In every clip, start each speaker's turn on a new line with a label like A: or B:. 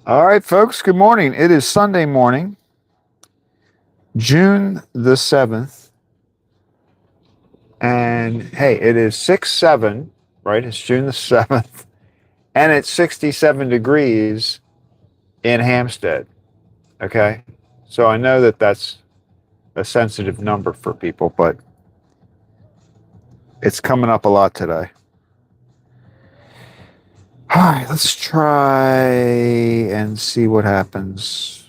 A: All right, folks, good morning. It is Sunday morning, June the 7th. And hey, it is 6/7, right? It's June the 7th. And it's 67 degrees in Hampstead. Okay. So I know that that's a sensitive number for people, but it's coming up a lot today. All right, let's try and see what happens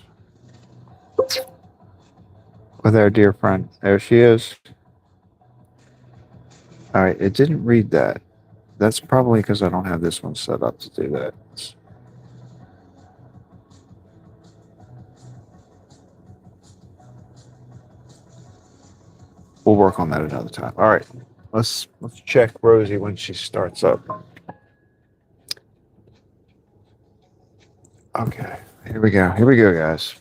A: with our dear friend. There she is. All right, it didn't read that. That's probably because I don't have this one set up to do that. We'll work on that another time. All right, let's check Rosie when she starts up. Okay, here we go. Here we go, guys.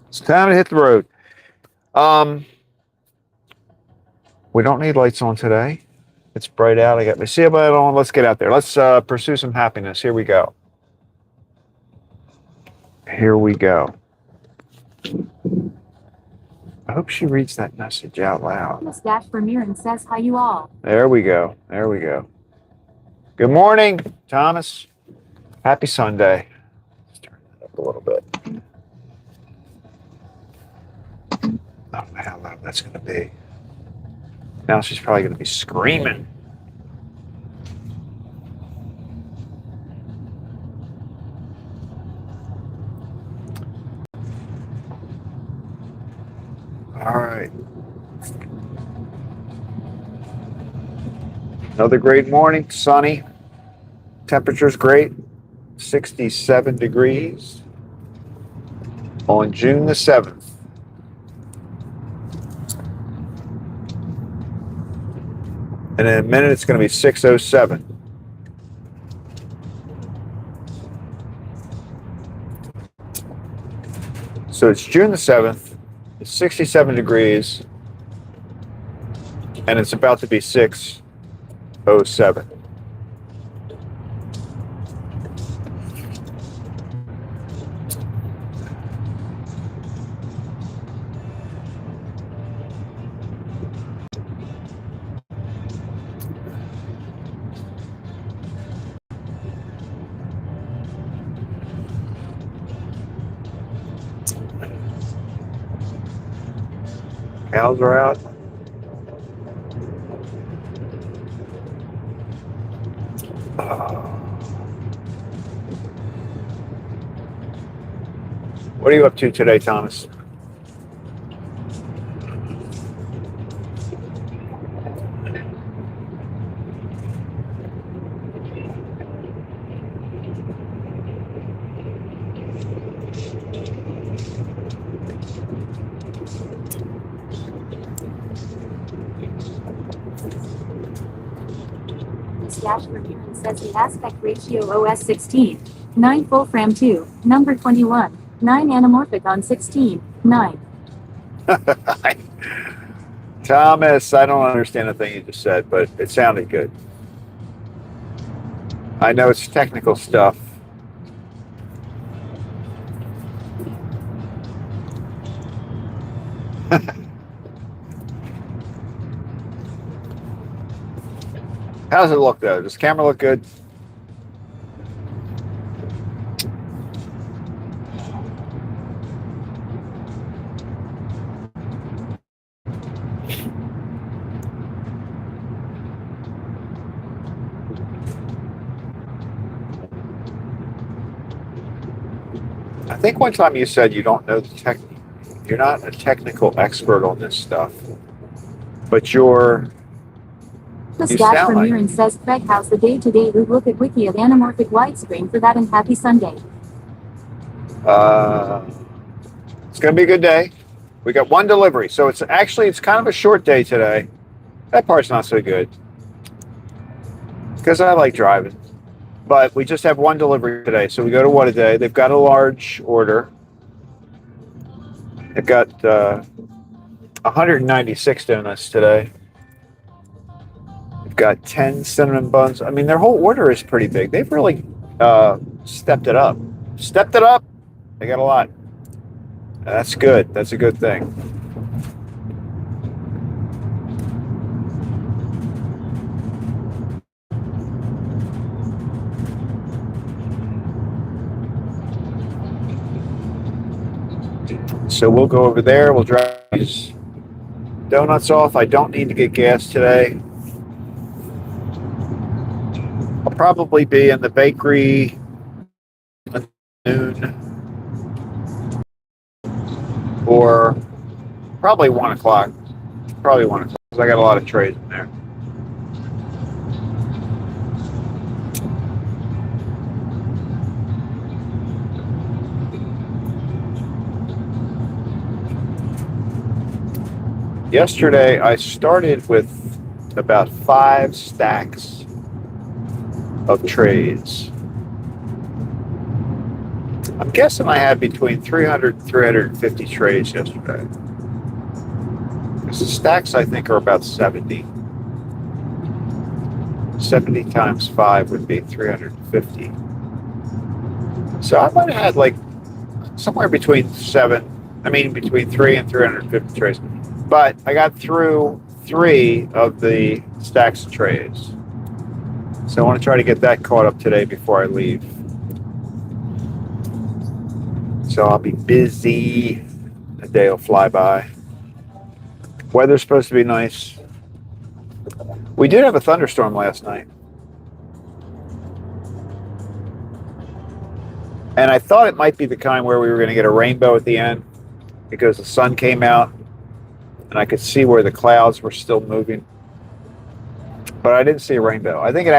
A: It's time to hit the road. We don't need lights on today. It's bright out. I got my seatbelt on. Let's get out there. Let's pursue some happiness. Here we go. Here we go. I hope she reads that message out loud.
B: Thomas Dash Vermeer and says hi you all.
A: There we go. There we go. Good morning, Thomas. Happy Sunday. Let's turn that up a little bit. I don't know how loud that's going to be. Now she's probably going to be screaming. All right. Another great morning, sunny. Temperature's great, 67 degrees on June the 7th. And in a minute, it's going to be 6:07. So it's June the 7th, it's 67 degrees, and it's about to be 6:07. Cows are out. What are you up to today, Thomas?
B: Dash Vermeer and says the aspect ratio OS 16. 9 full frame 2. Number 21. 9 anamorphic on 16. 9.
A: Thomas, I don't understand a thing you just said, but it sounded good. I know it's technical stuff. How does it look, though? Does the camera look good? I think one time you said you don't know the tech. You're not a technical expert on this stuff, but you
B: Dash
A: sound
B: Vermeer
A: like.
B: and says Craig, how's the day today? Look at wiki of anamorphic widescreen for that and happy Sunday.
A: It's going to be a good day. We got one delivery, so it's kind of a short day today. That part's not so good because I like driving. But we just have one delivery today, so we go to What a Day. They've got a large order. They've got 196 donuts today. We've got 10 cinnamon buns. I mean, their whole order is pretty big. They've really stepped it up. Stepped it up. They got a lot. That's good. That's a good thing. So we'll go over there. We'll drop these donuts off. I don't need to get gas today. I'll probably be in the bakery at noon or probably 1 o'clock. Probably 1 o'clock because I got a lot of trays in there. Yesterday, I started with about 5 stacks of trays. I'm guessing I had between 300 and 350 trays yesterday. Because the stacks, I think, are about 70. 70 times 5 would be 350. So I might have had like somewhere between 3 and 350 trays. But I got through 3 of the stacks of trays. So I want to try to get that caught up today before I leave. So I'll be busy. The day will fly by. Weather's supposed to be nice. We did have a thunderstorm last night. And I thought it might be the kind where we were going to get a rainbow at the end because the sun came out. And I could see where the clouds were still moving, but I didn't see a rainbow. I think it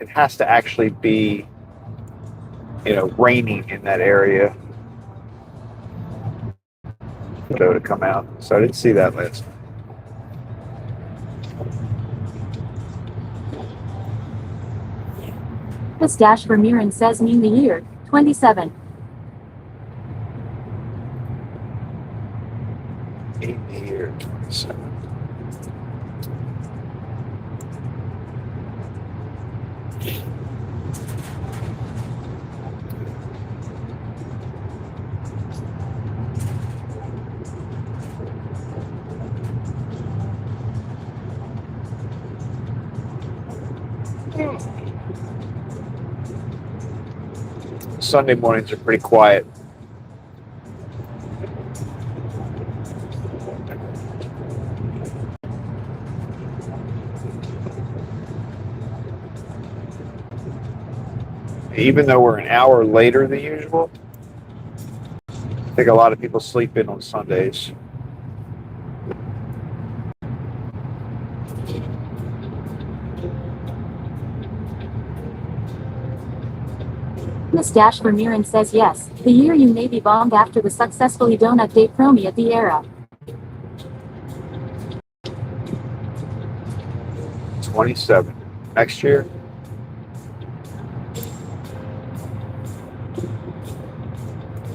A: has to actually be, raining in that area to come out. So I didn't see that last night.
B: This dash for Mirren says mean the year 27.
A: In the year 27. Sunday mornings are pretty quiet. Even though we're an hour later than usual, I think a lot of people sleep in on Sundays.
B: Miss Dash for Mirren says yes, the year you may be bombed after the successfully donut day promi at the era.
A: 27. Next year?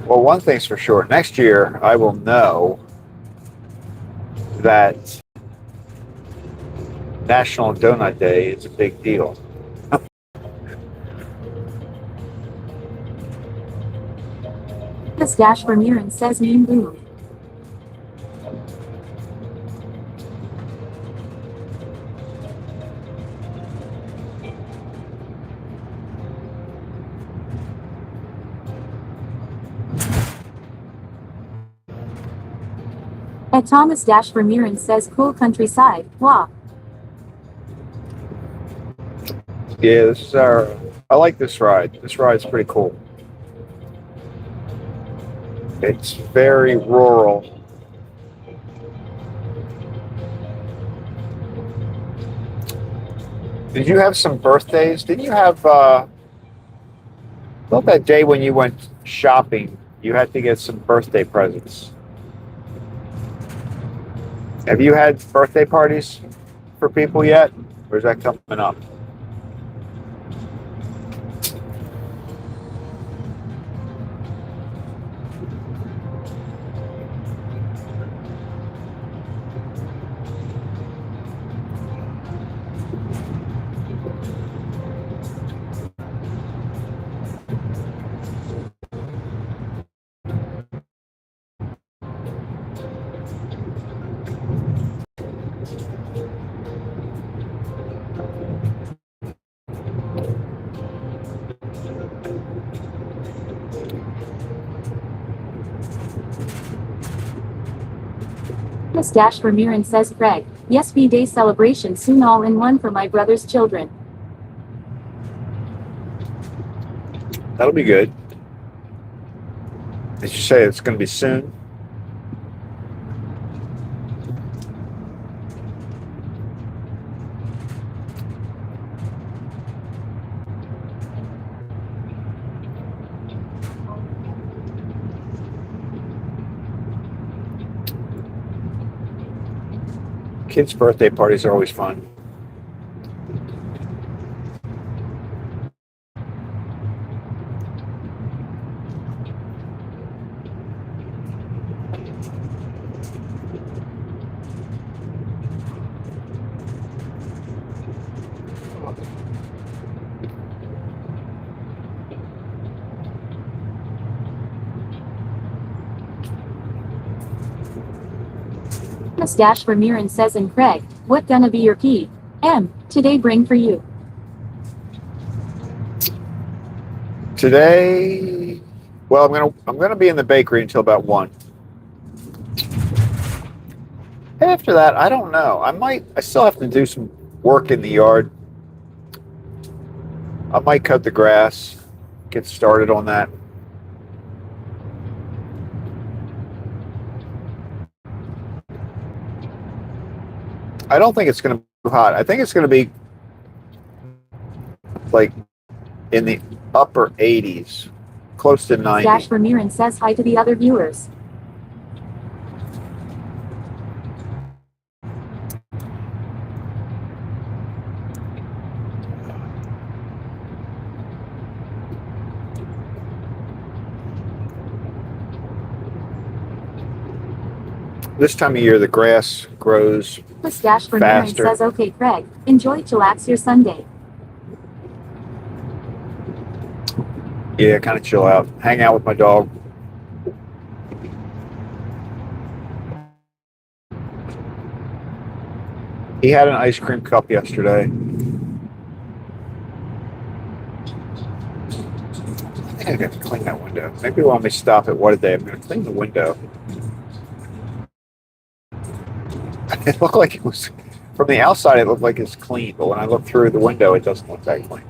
A: Well, one thing's for sure. Next year, I will know that National Donut Day is a big deal.
B: This dash for Mirren says mean boom. At Thomas dash for Mirren says cool countryside, wah.
A: Yeah, this is I like this ride. This ride's pretty cool. It's very rural. Did you have some birthdays? Didn't you have, thought that day when you went shopping, you had to get some birthday presents? Have you had birthday parties for people yet? Or is that coming up?
B: Miss Dash Vermeeren says Craig. Yes, B-Day celebration soon, all in one for my brother's children.
A: That'll be good. Did you say it's going to be soon? Kids' birthday parties are always fun.
B: Miss Dash Vermeeren says and Craig, what gonna be your P.M. today bring for you?
A: Today, well, I'm gonna be in the bakery until about 1. After that, I don't know. I still have to do some work in the yard. I might cut the grass, get started on that. I don't think it's going to be hot. I think it's going to be like in the upper 80s, close to 90.
B: Dash Vermeeren says hi to the other viewers.
A: This time of year, the grass grows
B: Miss Dash Vermeeren
A: faster.
B: says okay Craig, enjoy chillax your Sunday.
A: Yeah, kind of chill out, hang out with my dog. He had an ice cream cup yesterday. I think I got to clean that window. Maybe while we stop at what a day, I'm going to clean the window. It looked like it was, from the outside, it looked like it's clean, but when I look through the window, it doesn't look that clean.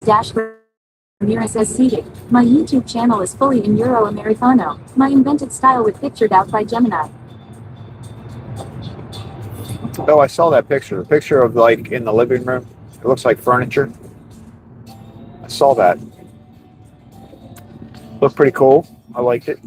B: Dash Vermeeren says seated. My YouTube channel is fully in Euro-Americano, my invented style with pictured out by Gemini.
A: Oh, I saw that picture. The picture of like in the living room. It looks like furniture. I saw that. Looked pretty cool. I liked it.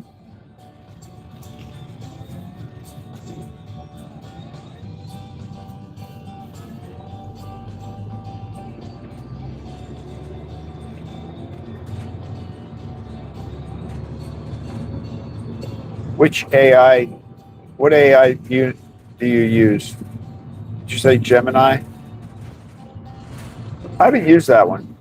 A: Which AI, what AI do you use? Did you say Gemini? I haven't used that one.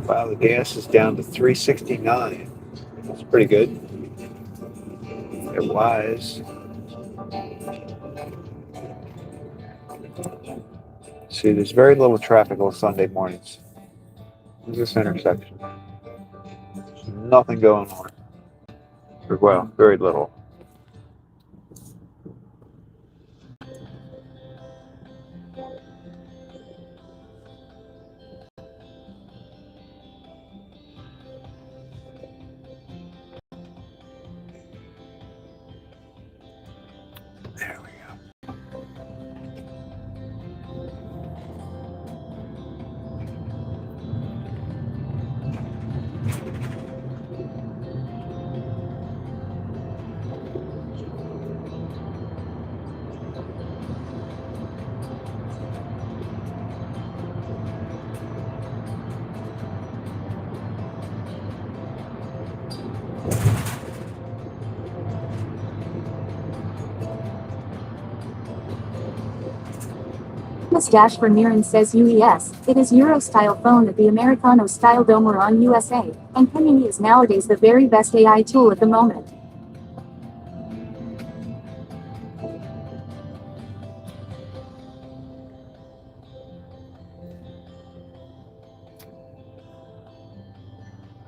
A: Wow, the gas is down to 369. That's pretty good. It was. See, there's very little traffic on Sunday mornings. There's this intersection. There's nothing going on. Well, very little. There we go.
B: Miss Dash Vermeeren says UES, it is Euro-style phone at the Americano-style Domoron USA, and Penny is nowadays the very best AI tool at the moment.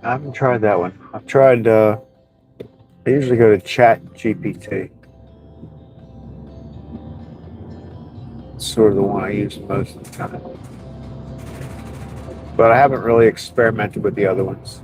A: I haven't tried that one. I've tried, I usually go to Chat GPT. It's sort of the one I use most of the time. But I haven't really experimented with the other ones.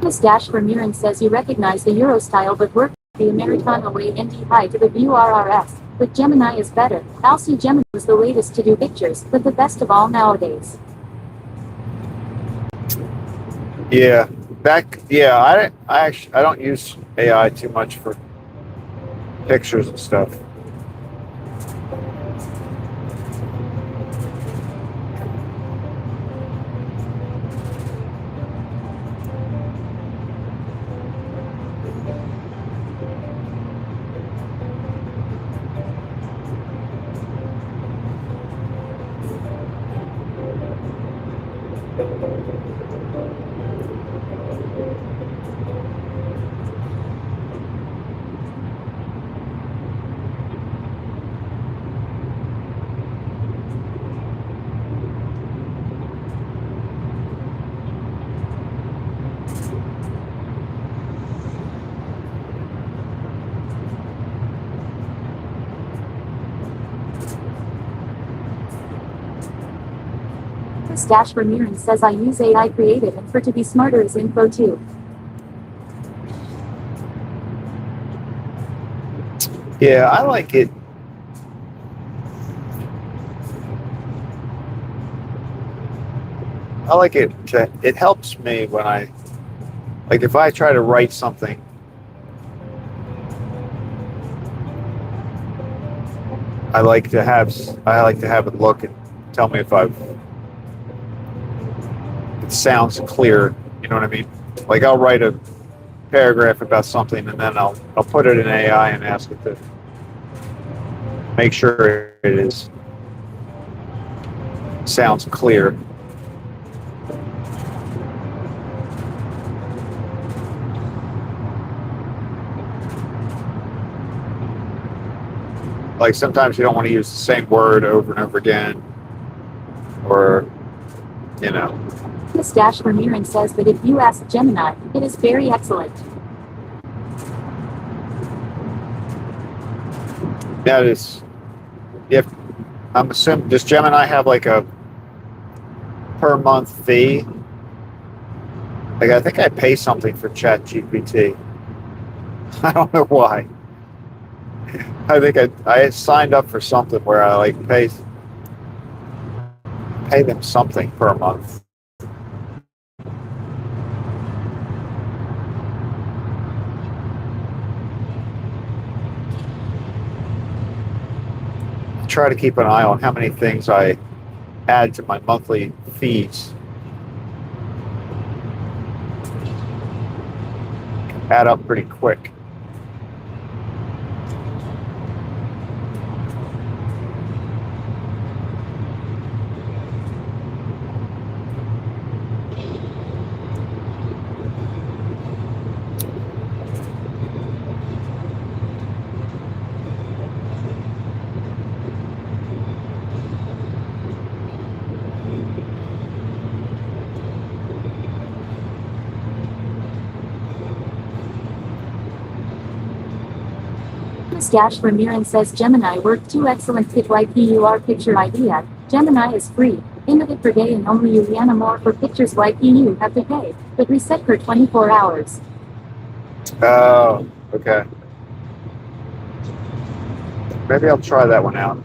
B: Miss Dash Vermeeren says you recognize the Euro style but work the Americano way ND high to the view RRS, but Gemini is better. Also Gemini was the latest to do pictures, but the best of all nowadays.
A: Yeah, I don't use AI too much for pictures and stuff.
B: Miss Dash Vermeeren says I use AI creative and for to be smarter is info too.
A: Yeah, I like it. It helps me when like if I try to write something, I like to have it look and tell me if it sounds clear. You know what I mean? Like I'll write a paragraph about something and then I'll put it in AI and ask it to make sure it sounds clear. Like sometimes you don't want to use the same word over and over again, or you know.
B: Miss Dash Vermeeren says that if you ask Gemini, it is very excellent.
A: That is, if I'm assuming, does Gemini have like a per month fee? Like I think I pay something for Chat GPT. I don't know why. I think I signed up for something where I like pay them something per month. I try to keep an eye on how many things I add to my monthly fees. Add up pretty quick.
B: Stash Ramiran says Gemini worked 2 excellent kit YPUR picture idea. Gemini is free. Innovative per day and only Juliana more for pictures YPU have to pay, but reset per 24 hours.
A: Oh, okay. Maybe I'll try that one out.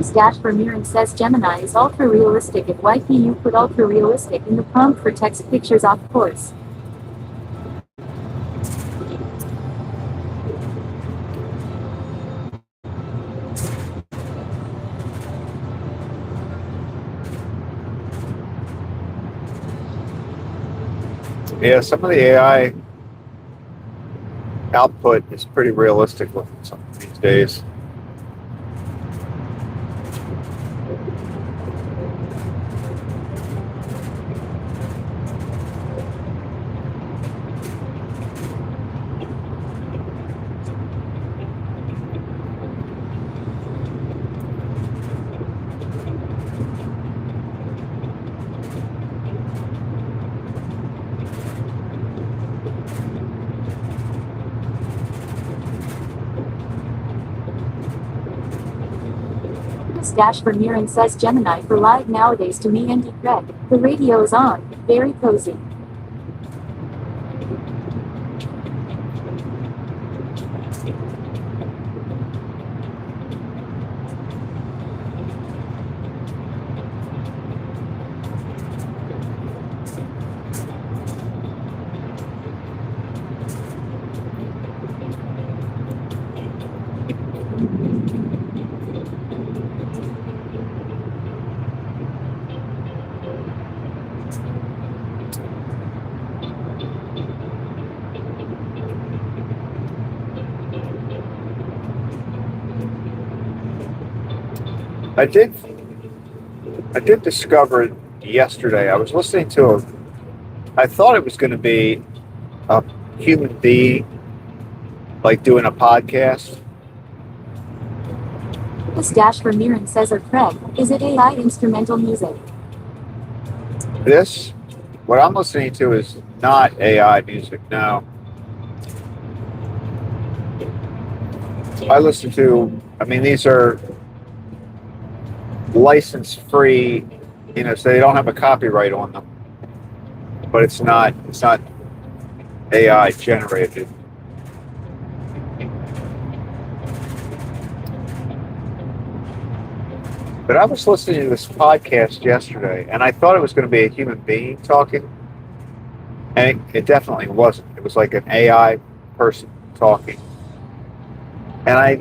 B: Stash Ramiran says Gemini is ultra realistic if YPU put ultra realistic in the prompt for text pictures off course.
A: Yeah, some of the AI output is pretty realistic looking some these days.
B: Stash Ramiran says Gemini for live nowadays to me and Craig. The radio is on. Very cozy. I did discover yesterday. I was listening to I thought it was going to be a human being, like doing a podcast. Stash Ramiran says or Craig, is it AI instrumental music?
A: What I'm listening to is not AI music. No, these are license free, so they don't have a copyright on them, but it's not AI generated. But I was listening to this podcast yesterday, and I thought it was going to be a human being talking, and it definitely wasn't. It was like an AI person talking, and I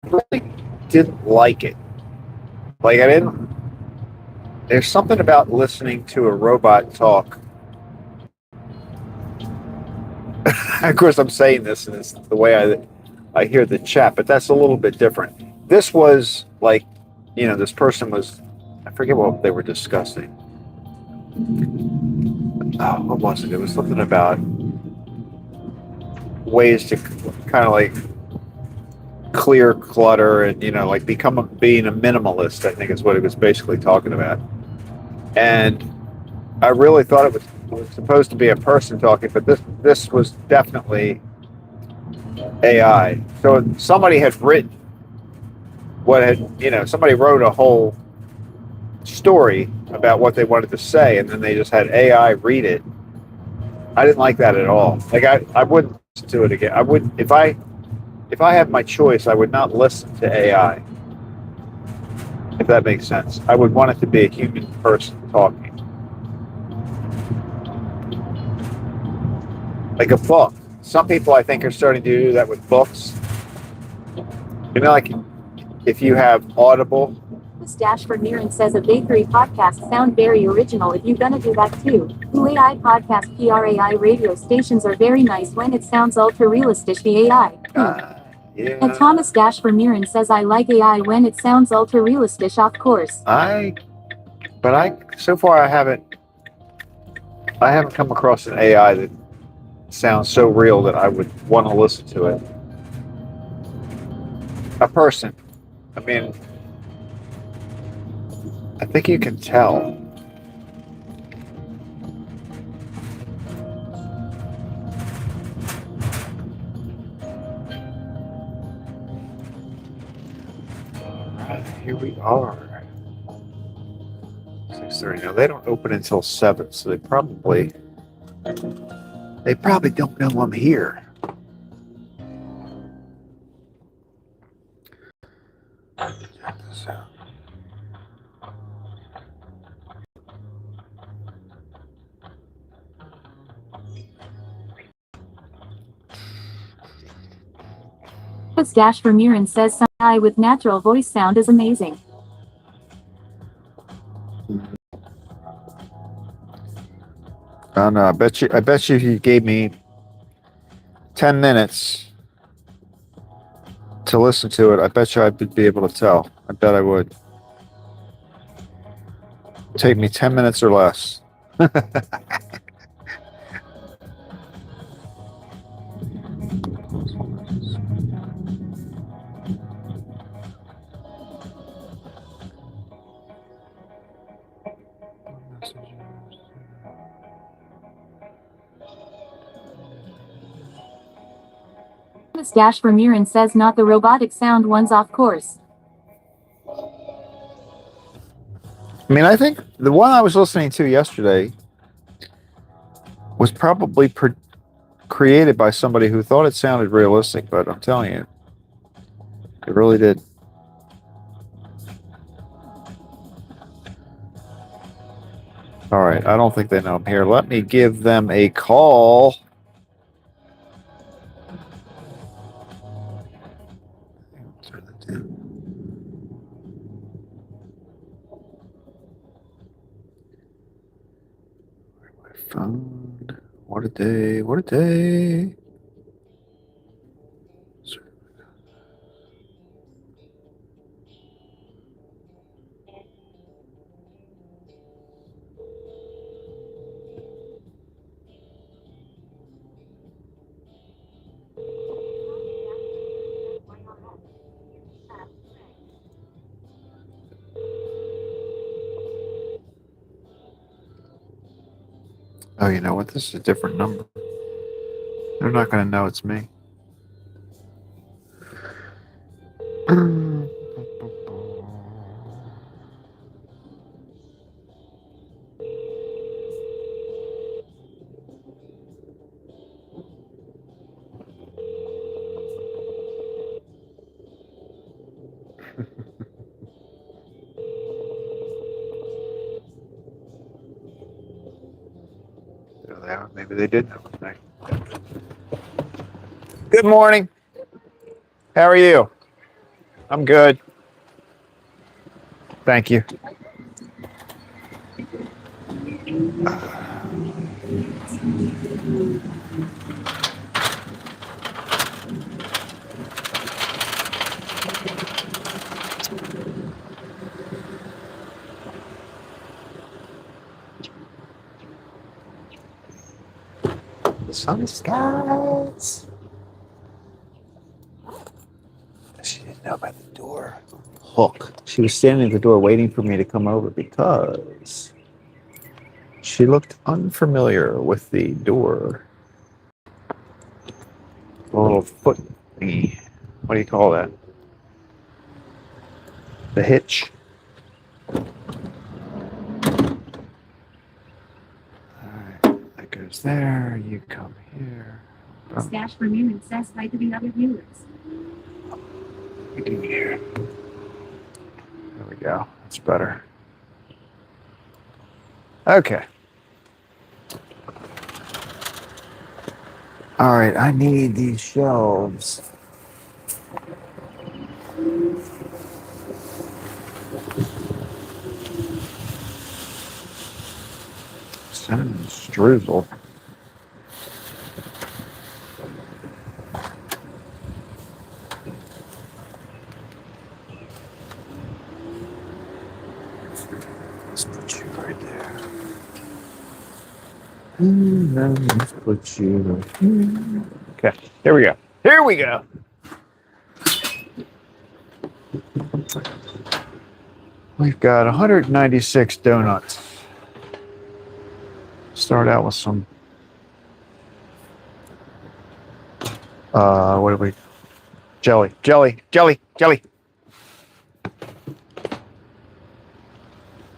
A: really didn't like it. Like, there's something about listening to a robot talk. Of course, I'm saying this, and it's the way I hear the chat, but that's a little bit different. This was like, this person was, I forget what they were discussing. Oh, what was it? It was something about ways to kind of like clear clutter and like being a minimalist, I think is what it was basically talking about. And I really thought it was supposed to be a person talking, but this was definitely AI. So somebody had written somebody wrote a whole story about what they wanted to say, and then they just had AI read it. I didn't like that at all. Like I wouldn't listen to it again. I would if I had my choice, I would not listen to AI. If that makes sense, I would want it to be a human person talking, like a book. Some people I think are starting to do that with books. Like if you have Audible.
B: Dashford Mirren says a bakery podcast sound very original if you gonna do that too. Ooh, AI podcast PRAI radio stations are very nice when it sounds ultra realistic the AI.
A: Yeah.
B: And Thomas Dashford Mirren says I like AI when it sounds ultra realistic of course.
A: So far I haven't come across an AI that sounds so real that I would want to listen to it. A person. I mean, I think you can tell. Here we are. 6:30. Now they don't open until 7, so they probably don't know I'm here. Check this out.
B: Dashford Mirren says some AI with natural voice sound is amazing.
A: I don't know. I bet you if you gave me 10 minutes to listen to it, I bet you I'd be able to tell. I bet I would. Take me 10 minutes or less.
B: Dashford Mirren says not the robotic sound ones off course.
A: I mean, I think the one I was listening to yesterday was probably created by somebody who thought it sounded realistic, but I'm telling you, it really did. All right, I don't think they know I'm here. Let me give them a call. Phone. What a day. What a day. Oh, you know what? This is a different number. They're not going to know it's me. There they are. Maybe they did know. Good morning. How are you? I'm good. Thank you. Sunny skies. She didn't know about the door hook. She was standing at the door waiting for me to come over because she looked unfamiliar with the door. A little foot thingy. What do you call that? The hitch. Alright, that goes there. You come here.
B: Stash for you and says hi to the other viewers.
A: In here. There we go. That's better. Okay. All right, I need these shelves. Cinnamon streusel. Let's put you right there. And then let's put you right here. Okay, here we go. Here we go. We've got 196 donuts. Start out with some, what do we, jelly.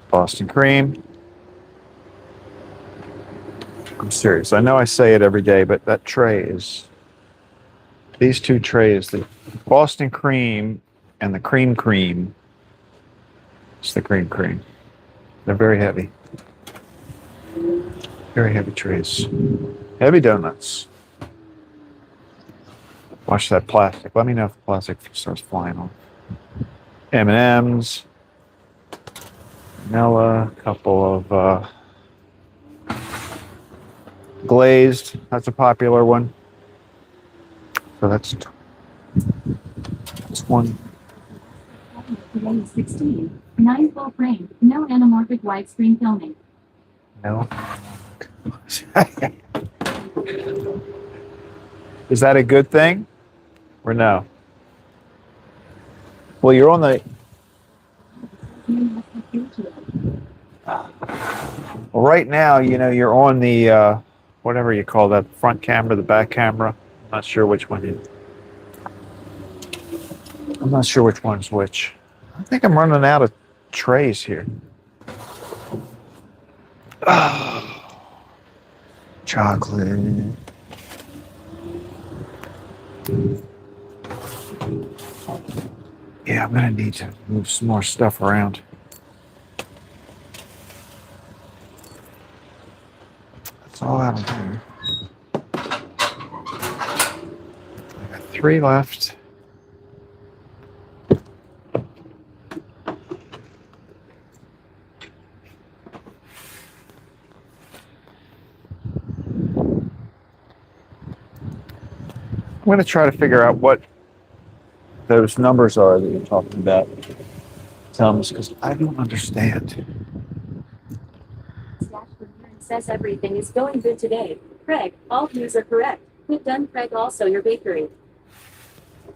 A: Boston cream. I'm serious. I know I say it every day, but that tray is, these two trays, the Boston cream and the cream. It's the cream. They're very heavy. Very heavy trays. Heavy donuts. Watch that plastic. Let me know if the plastic starts flying off. M&M's. Vanilla. A couple of glazed. That's a popular one. So that's one.
B: Today is 16. 9 full frame. No anamorphic widescreen filming.
A: No. Is that a good thing or no? Well, you're on the. Well, right now, you know, you're on the whatever you call that, front camera, the back camera. I'm not sure which one is. I'm not sure which one's which. I think I'm running out of trays here. Oh, chocolate. Yeah, I'm gonna need to move some more stuff around. That's all out of here. I got 3 left. I'm going to try to figure out what those numbers are that you're talking about, Thomas, because I don't understand.
B: Says everything is going good today. Craig, all views are correct. Good done, Craig. Also, your bakery.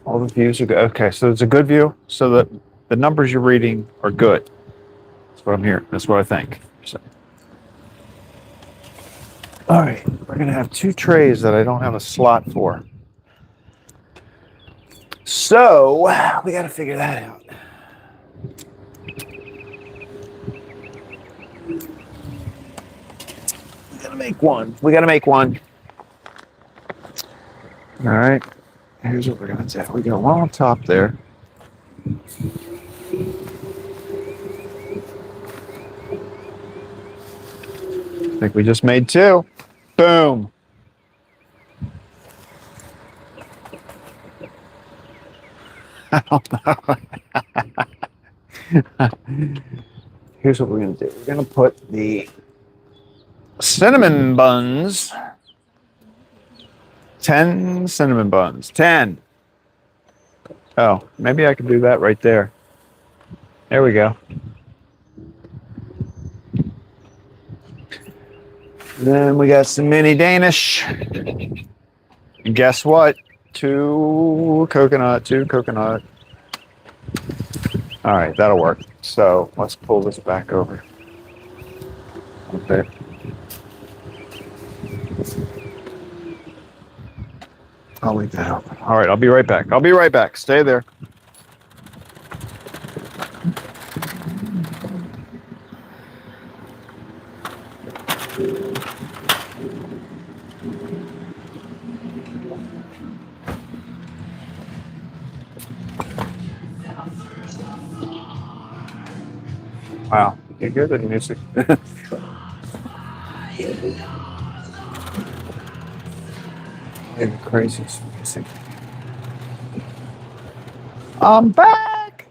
A: All the views are good. Okay, so it's a good view. So that the numbers you're reading are good. That's what I'm hearing. That's what I think. So. All right, we're going to have 2 trays that I don't have a slot for. So we got to figure that out. We got to make one. All right. Here's what we're going to do. We got one on top there. I think we just made 2. Boom. I don't know. Here's what we're going to do. We're going to put the cinnamon buns. 10 cinnamon buns. 10. Oh, maybe I can do that right there. There we go. Then we got some mini Danish. And guess what? 2 coconut. All right, that'll work. So let's pull this back over. Okay. I'll leave that open. All right, I'll be right back. I'll be right back. Stay there. Wow, you hear the music? Crazy music. I'm back.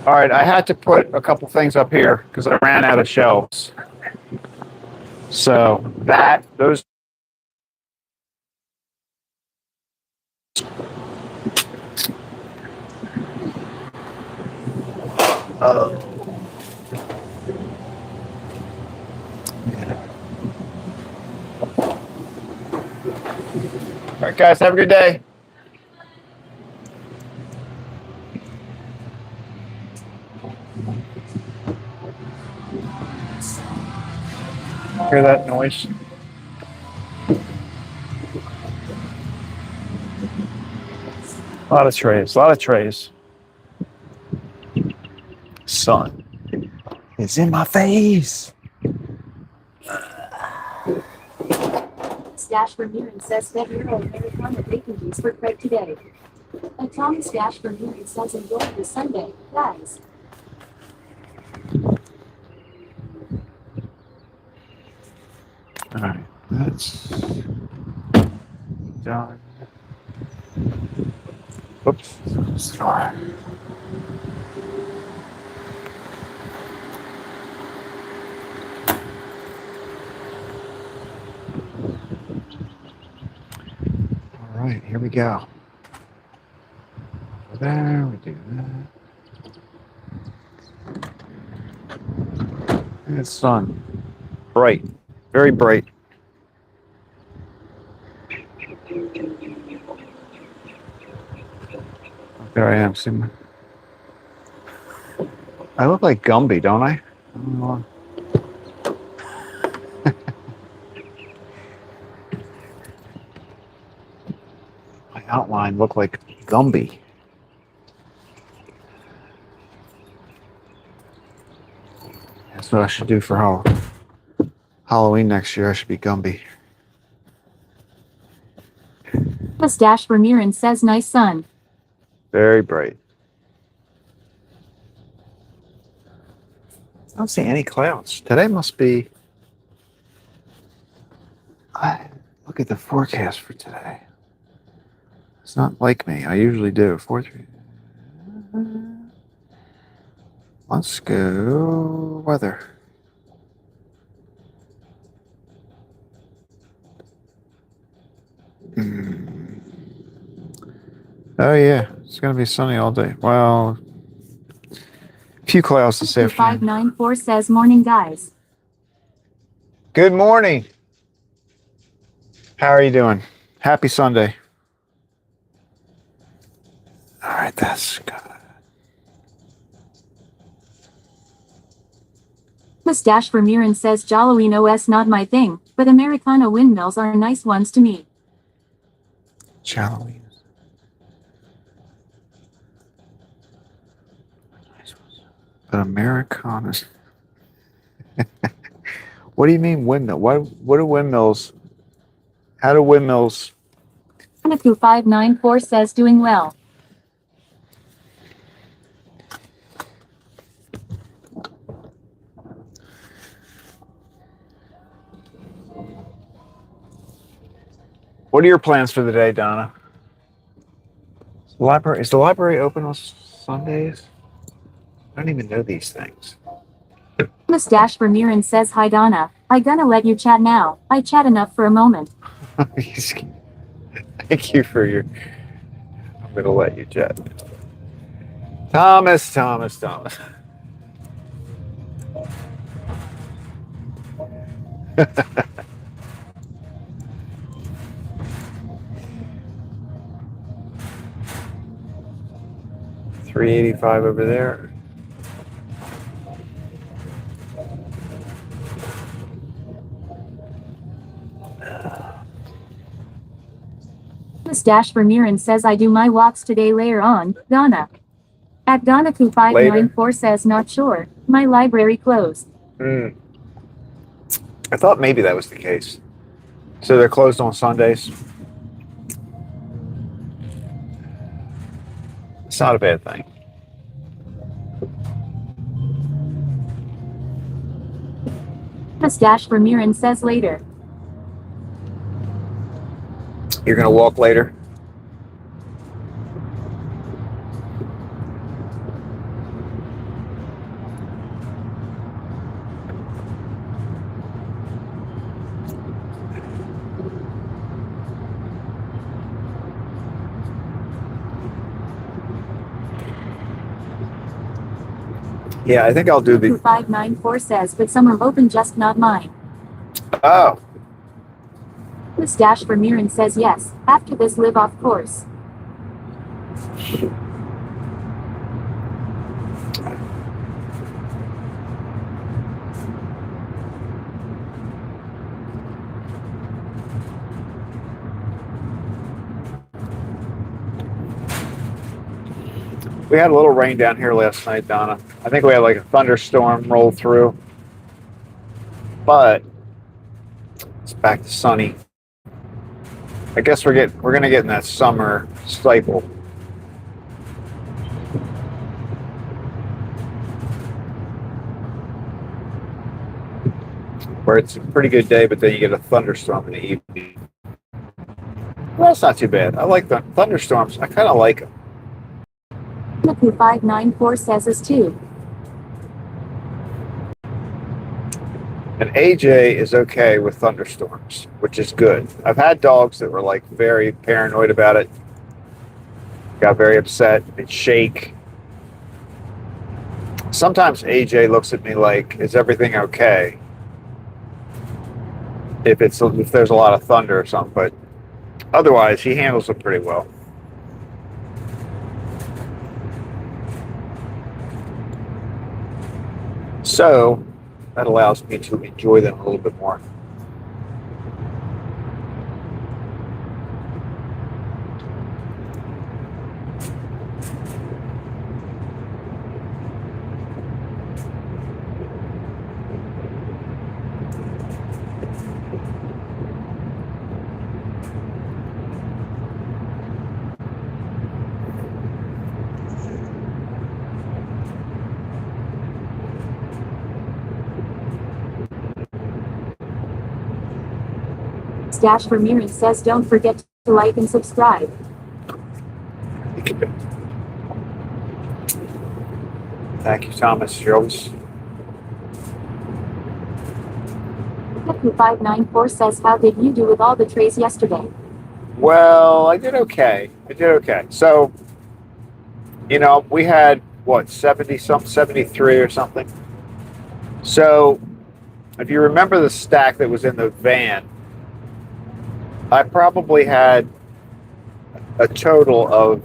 A: All right, I had to put a couple things up here because I ran out of shelves. So those. All right, guys, have a good day. Hear that noise? A lot of trays, a lot of trays. Sun is in my face.
B: Dash Vermeeren says that Euro Americana bacon juice for Craig today. And Thomas Dash Vermeeren says enjoy your Sunday, guys.
A: All right, that's done. Oops, sorry. All right, here we go. There we do that. And it's sun. Bright. Very bright. There I am. See my... I look like Gumby, don't I? My outline looked like Gumby. That's what I should do for Halloween next year. I should be Gumby.
B: Thomas Dash Vermeeren says nice sun.
A: Very bright. I don't see any clouds. Today must be... Look at the forecast for today. It's not like me. I usually do. 4-3. Let's go weather. Oh yeah, it's gonna be sunny all day. Well, a few clouds this afternoon.
B: 594 says morning, guys.
A: Good morning. How are you doing? Happy Sunday. All right, that's good.
B: Thomas Dash Vermeeren says Jalloween OS not my thing, but Americana windmills are nice ones to me.
A: Halloween. But Americanas. What do you mean windmill? What do windmills? How do windmills?
B: Hanaku 594 says doing well.
A: What are your plans for the day, Donna? Is the library open on Sundays? I don't even know these things.
B: Thomas Dash Vermeeren says hi Donna, I gonna let you chat now. I chat enough for a moment.
A: Thank you for your... I'm gonna let you chat. Thomas. 385 over there.
B: This dash Vermeeren says I do my walks today later on, Donna. At Donnaku594 says not sure. My library closed.
A: I thought maybe that was the case. So they're closed on Sundays. It's not a bad thing.
B: This dash Vermeeren says later.
A: You're going to walk later? Yeah, I think I'll do the...
B: 594 says, but some are open, just not mine.
A: Oh.
B: This dash Vermeeren says yes. After this live off course.
A: We had a little rain down here last night, Donna. I think we had like a thunderstorm roll through. But it's back to sunny. I guess we're gonna get in that summer cycle. Where it's a pretty good day, but then you get a thunderstorm in the evening. Well, that's not too bad. I like the thunderstorms. I kind of like them.
B: Donnaku594 says as too.
A: And AJ is okay with thunderstorms, which is good. I've had dogs that were like very paranoid about it. Got very upset. They'd shake. Sometimes AJ looks at me like, is everything okay? If there's a lot of thunder or something, but otherwise he handles it pretty well. So that allows me to enjoy them a little bit more.
B: Dash Vermeeren says don't forget to like and subscribe.
A: Thank you, Thomas. You're always...
B: Donnaku594 says how did you do with all the trays yesterday?
A: Well, I did okay. So, you know, we had, what, 73 or something? So, if you remember the stack that was in the van, I probably had a total of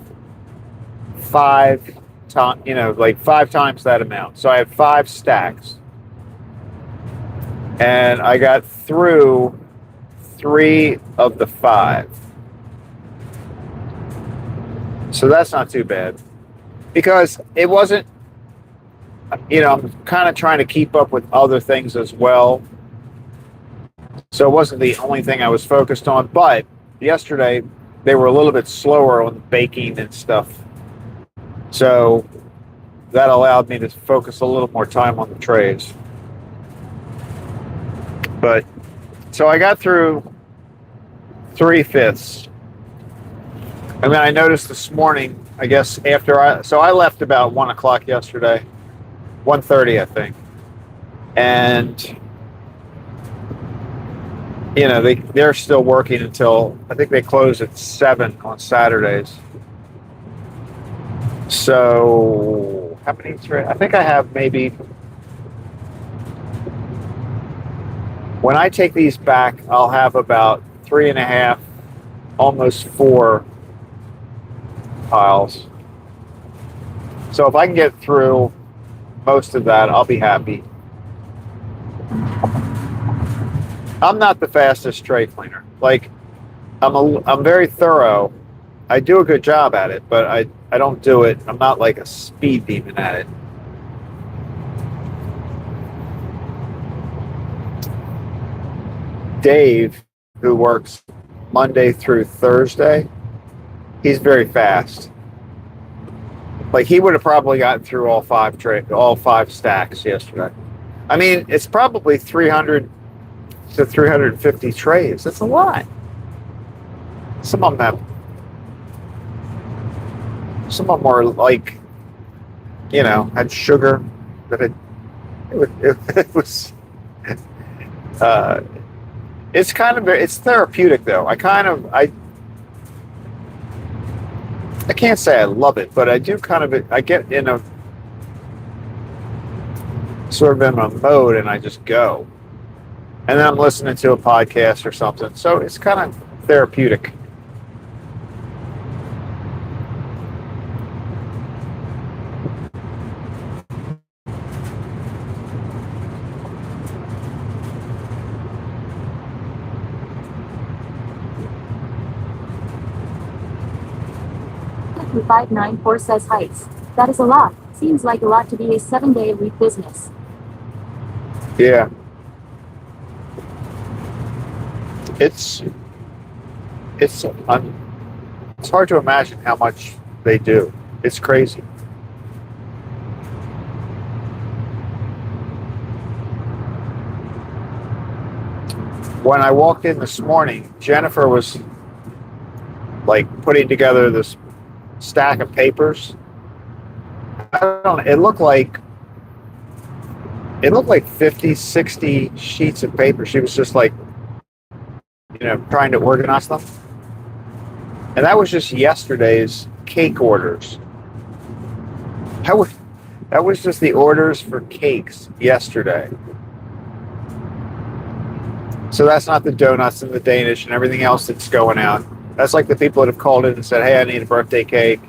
A: 5 times that amount. So I had 5 stacks. And I got through 3 of the 5. So that's not too bad. Because it wasn't, I'm kind of trying to keep up with other things as well. So it wasn't the only thing I was focused on, but yesterday they were a little bit slower on baking and stuff. So that allowed me to focus a little more time on the trays. But so I got through 3/5. And then I noticed this morning, I guess I left about 1 o'clock yesterday, 1:30 I think. And they're still working until, I think they close at 7 on Saturdays. So, how many trays? I think I have maybe, when I take these back, I'll have about 3.5, almost 4 piles. So if I can get through most of that, I'll be happy. I'm not the fastest tray cleaner. Like, I'm very thorough. I do a good job at it, but I don't do it. I'm not like a speed demon at it. Dave, who works Monday through Thursday, he's very fast. Like he would have probably gotten through all five stacks yesterday. I mean, it's probably 300 to 350 trays. That's a lot. Some of them were like, had sugar that it was. Uh, it's therapeutic though. I can't say I love it, but I do I get in a sort of in a mode and I just go. And then I'm listening to a podcast or something. So it's kind of therapeutic.
B: Matthew 594 says heights. That is a lot. Seems like a lot to be a 7-day-a-week business.
A: Yeah. It's hard to imagine how much they do. It's crazy. When I walked in this morning, Jennifer was like putting together this stack of papers. I don't know, it looked like 50, 60 sheets of paper. She was just like, trying to organize them. And that was just yesterday's cake orders. That was just the orders for cakes yesterday. So that's not the donuts and the Danish and everything else that's going out. That's like the people that have called in and said, hey, I need a birthday cake.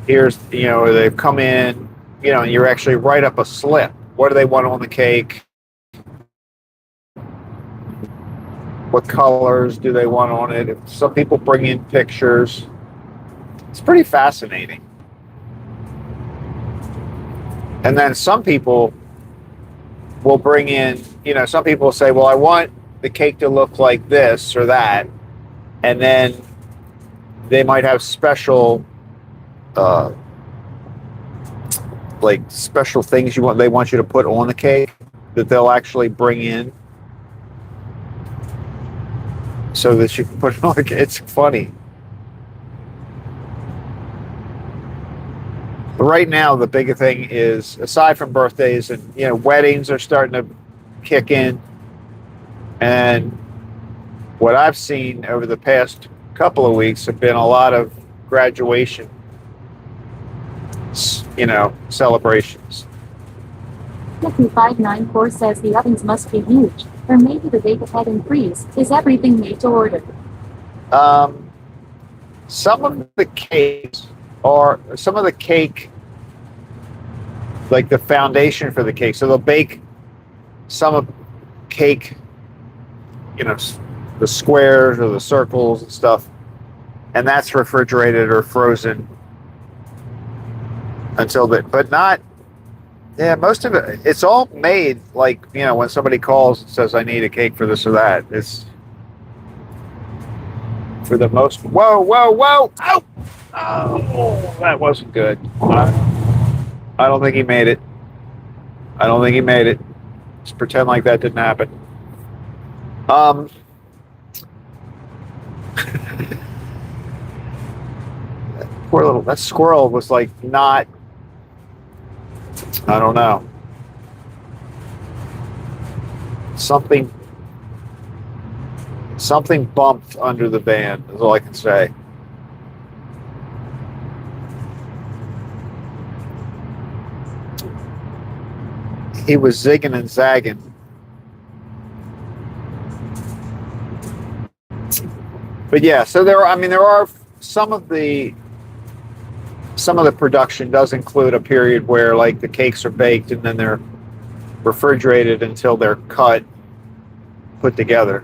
A: Here's, they've come in, and you actually write up a slip. What do they want on the cake? What colors do they want on it? Some people bring in pictures. It's pretty fascinating. And then some people will bring in, some people say, well, I want the cake to look like this or that. And then they might have special, special things they want you to put on the cake that they'll actually bring in so that you can put it on. It's funny. But right now, the big thing is, aside from birthdays and weddings are starting to kick in, and what I've seen over the past couple of weeks have been a lot of graduation, celebrations.
B: Matthew 594 says the ovens must be huge, or maybe the bake ahead and freeze. Is everything made to order?
A: Some of the cakes are some of the cake, like the foundation for the cake. So they'll bake some of cake, the squares or the circles and stuff, and that's refrigerated or frozen until but not. Yeah, most of it's all made like, when somebody calls and says, I need a cake for this or that. It's for the most. Whoa! Ow! Oh, that wasn't good. I don't think he made it. Just pretend like that didn't happen. That squirrel was like not. I don't know. Something bumped under the van, is all I can say. He was zigging and zagging. But yeah, so there are some of the production does include a period where like the cakes are baked and then they're refrigerated until they're cut, put together.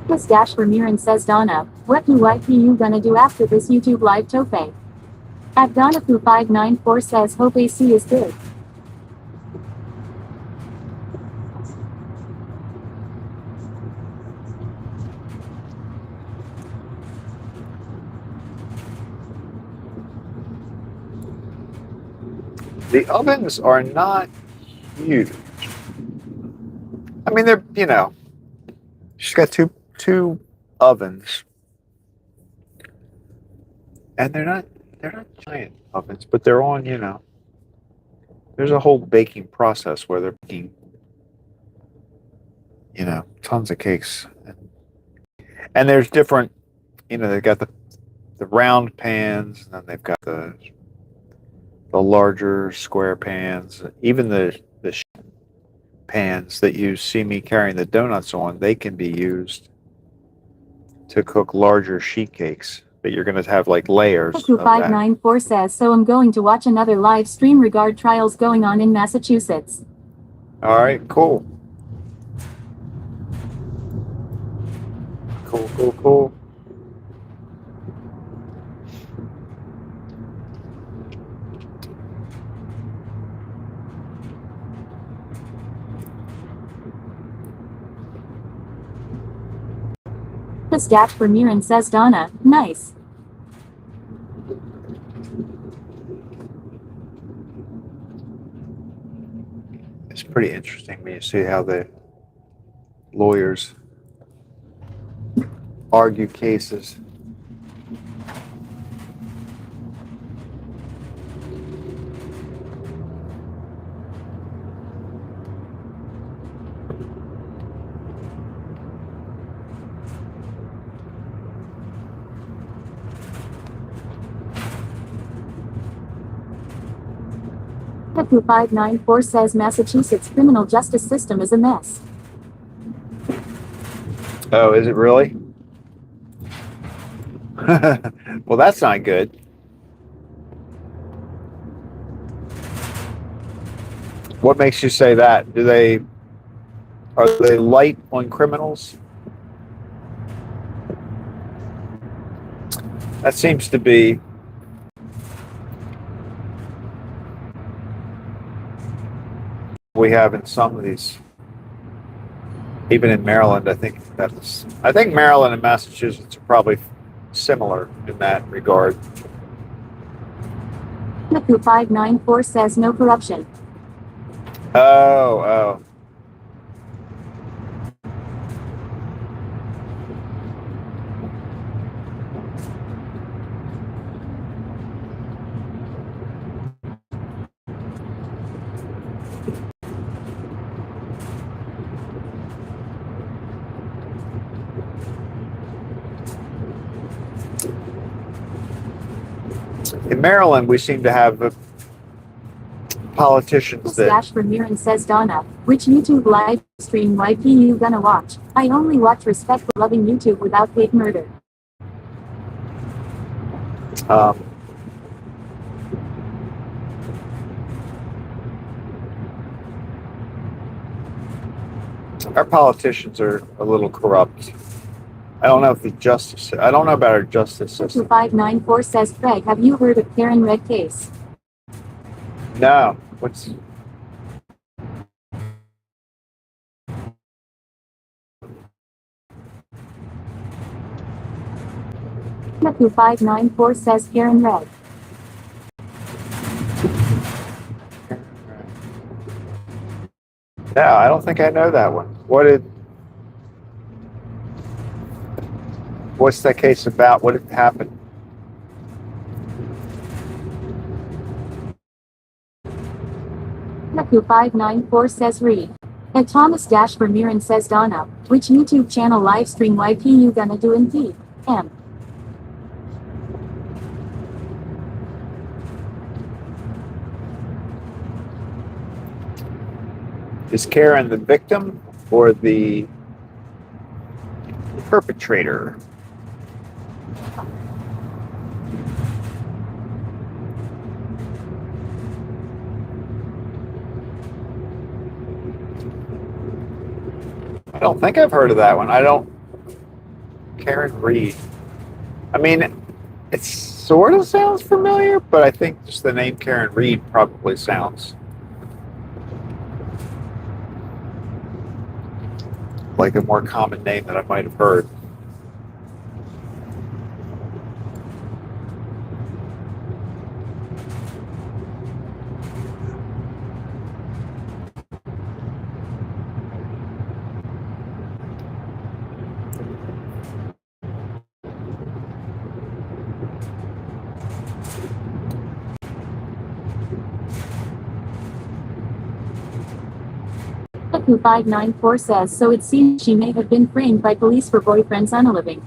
B: Plus dash Ramiran says Donna, what do YPU gonna do after this YouTube live Tofe? At Donafu594 says hope AC is good.
A: The ovens are not huge. I mean, they're, she's got two ovens, and they're not giant ovens, but they're on, there's a whole baking process where they're baking, tons of cakes. And there's different, they've got the round pans, and then they've got the larger square pans, even the pans that you see me carrying the donuts on, they can be used to cook larger sheet cakes, but you're going to have like layers of that.
B: 594 says, so I'm going to watch another live stream regard trials going on in Massachusetts.
A: All right, cool. Cool.
B: Plus dash Ramiran says Donna, nice.
A: It's pretty interesting when you see how the lawyers argue cases.
B: Peku594 says Massachusetts criminal justice system is a mess.
A: Oh, is it really? Well, that's not good. What makes you say that? Are they light on criminals? That seems to be we have in some of these. Even in Maryland, I think Maryland and Massachusetts are probably similar in that regard.
B: Peku594 says no corruption.
A: Oh. In Maryland, we seem to have politicians that...
B: Dash Ramiran says Donna, which YouTube live stream YPU gonna watch? I only watch respect for loving YouTube without hate murder.
A: Our politicians are a little corrupt. I don't know about our justice system.
B: 594 says, Craig, have you heard of Karen Red case?
A: No. What's...
B: Peku594 says Karen Red.
A: No, I don't think I know that one. What's that case about? What had happened?
B: Peku594 says read. And Thomas Dash Ramiran says Donna, which YouTube channel live stream YPU gonna do indeed? M.
A: Is Karen the victim or the perpetrator? I don't think I've heard of that one. I don't Karen Reed. I mean, it sort of sounds familiar, but I think just the name Karen Reed probably sounds like a more common name that I might have heard.
B: Who 594 says, so it seems she may have been framed by police for boyfriends on a living.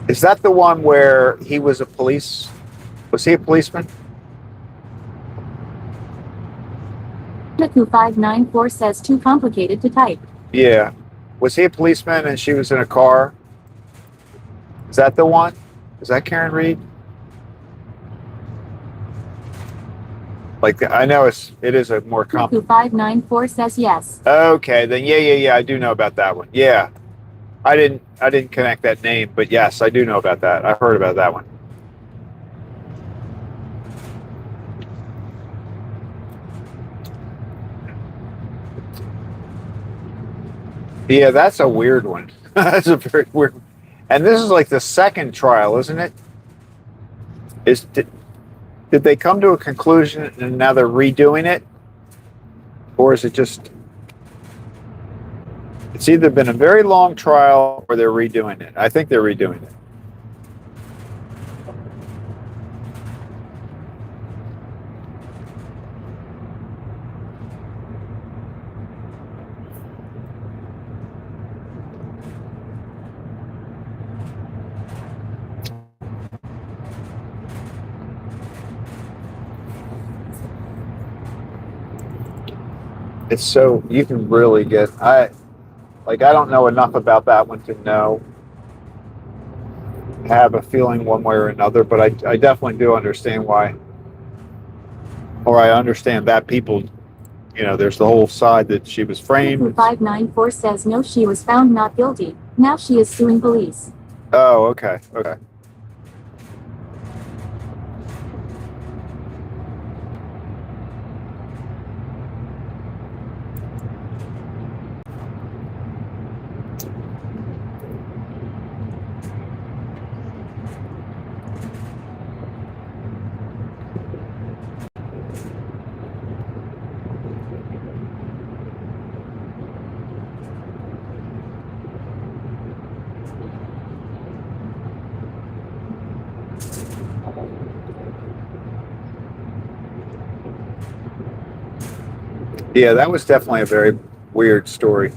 A: Is that the one where he was a police? Was he a policeman?
B: Who 594 says too complicated to type.
A: Yeah. Was he a policeman and she was in a car? Is that the one? Is that Karen Reed? Like I know it is a more
B: Who
A: common.
B: 594 says yes.
A: Okay, then yeah, I do know about that one. Yeah. I didn't connect that name, but yes, I do know about that. I've heard about that one. Yeah, that's a weird one. That's a very weird one. And this is like the second trial, isn't it? Did they come to a conclusion and now they're redoing it? Or is it just it's either been a very long trial or they're redoing it. I think they're redoing it. It's so you can really get I don't know enough about that one to know have a feeling one way or another, but I definitely do understand why, or I understand that people, there's the whole side that she was
B: Who
A: framed.
B: 594 says no, she was found not guilty. Now she is suing police.
A: Oh, okay. Yeah, that was definitely a very weird story.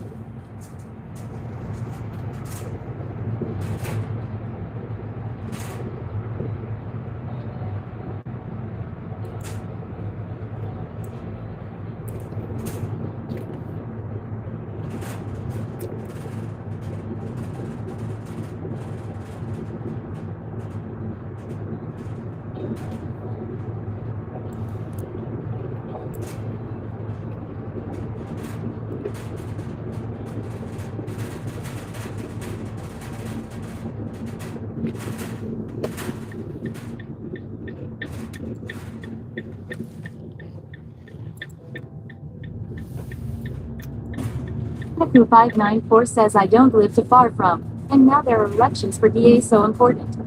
B: Who 594 says I don't live too far from. And now there are elections for DA, so important.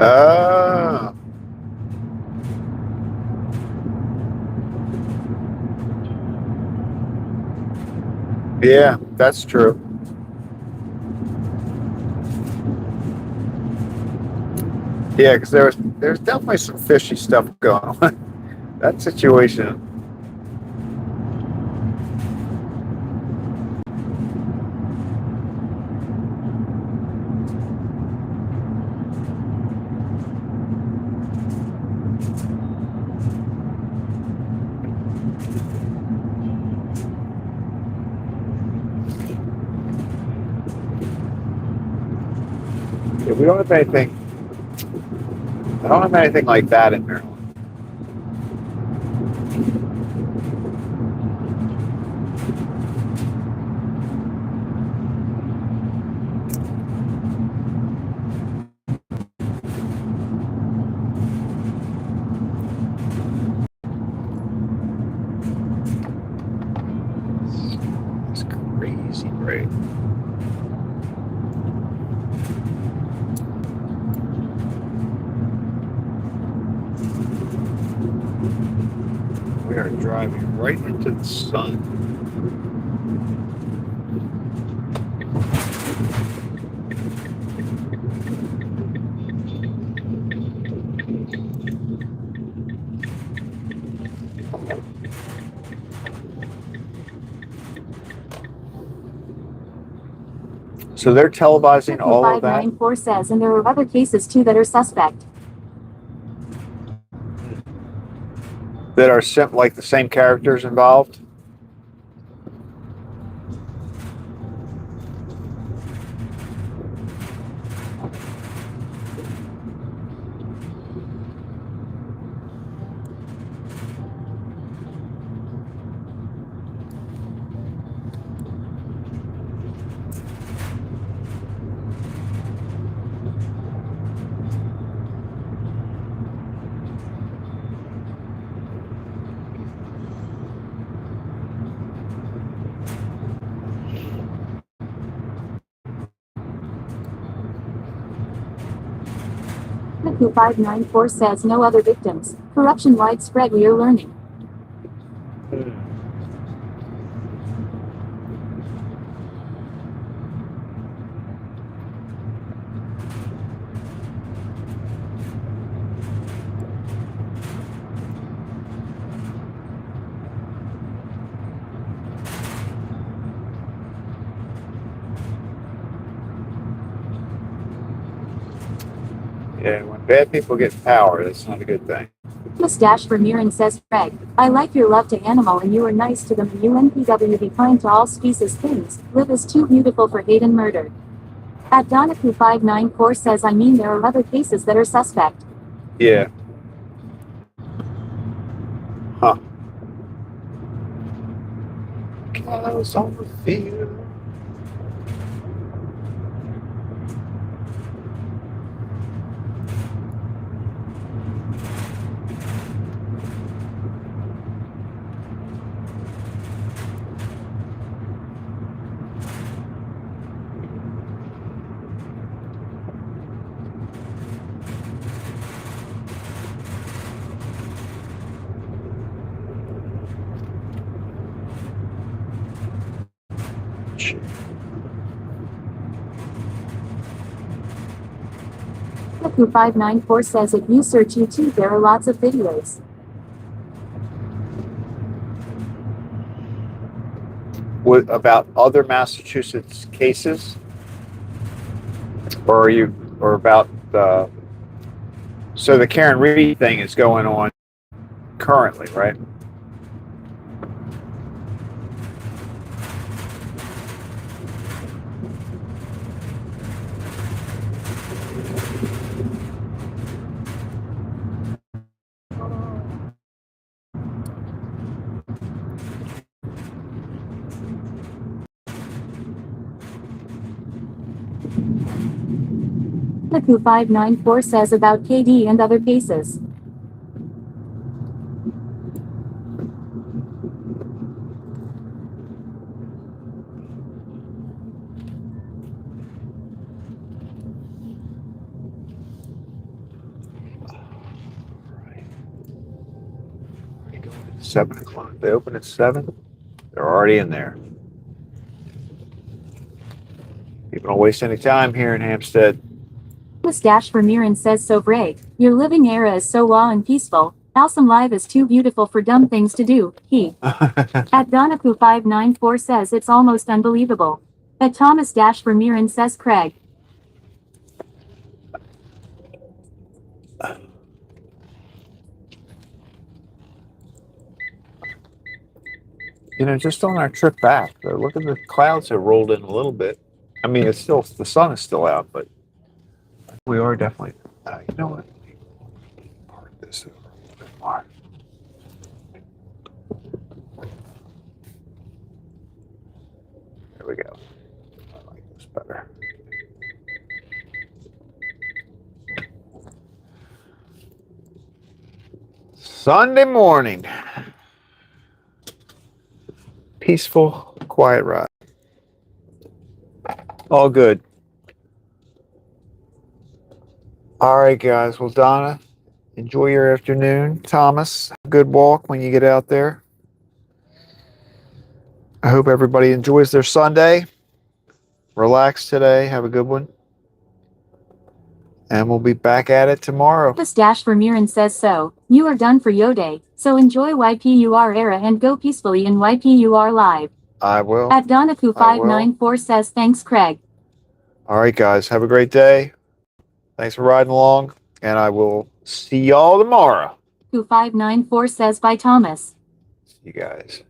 A: Oh. Yeah, that's true. Yeah, because there's definitely some fishy stuff going on. That situation. Yeah, we don't have anything. I don't have anything like that in Maryland. It's crazy, right? We are driving right into the sun. So they're televising all of that?
B: 594 says, and there are other cases too that are suspect.
A: That are like the same characters involved?
B: Niku 594 says no other victims. Corruption widespread, we are learning.
A: Yeah, when bad people get power, that's not a good thing.
B: Mustache for Mirren says, Greg, I like your love to animal and you are nice to them. UNPW be kind to all species things. Live is too beautiful for hate and murder. At Donaku 594 says, I mean there are other cases that are suspect.
A: Yeah. Huh. Cows on the field.
B: Donaku 594 says, if you search YouTube there are lots of videos.
A: What about other Massachusetts cases? Or are you, or about the, so the Karen Reed thing is going on currently, right?
B: Donaku 594 says about KD and other cases.
A: Right. 7 o'clock. They open at 7. They're already in there. People don't waste any time here in Hampstead.
B: Mustache for Mirren says, so Greg, your living era is so raw and peaceful. Alsam Live is too beautiful for dumb things to do. At Donaku 594 says it's almost unbelievable. At Thomas Dash for Mirren says Craig.
A: You know, just on our trip back, look at the clouds have rolled in a little bit. I mean, it's still, the sun is still out, but We are definitely. You know what? Let me park this over a little bit more. There we go. I like this better. Sunday morning. Peaceful, quiet ride. All good. All right, guys. Well, Donna, enjoy your afternoon. Thomas, have a good walk when you get out there. I hope everybody enjoys their Sunday. Relax today. Have a good one. And we'll be back at it tomorrow.
B: The stash for Mirren says so. You are done for Yo Day, so enjoy YPUR era and go peacefully in YPUR live.
A: I will.
B: At Donaku594 says thanks Craig.
A: All right, guys. Have a great day. Thanks for riding along. And I will see y'all tomorrow.
B: 2594 says bye Thomas.
A: See you guys.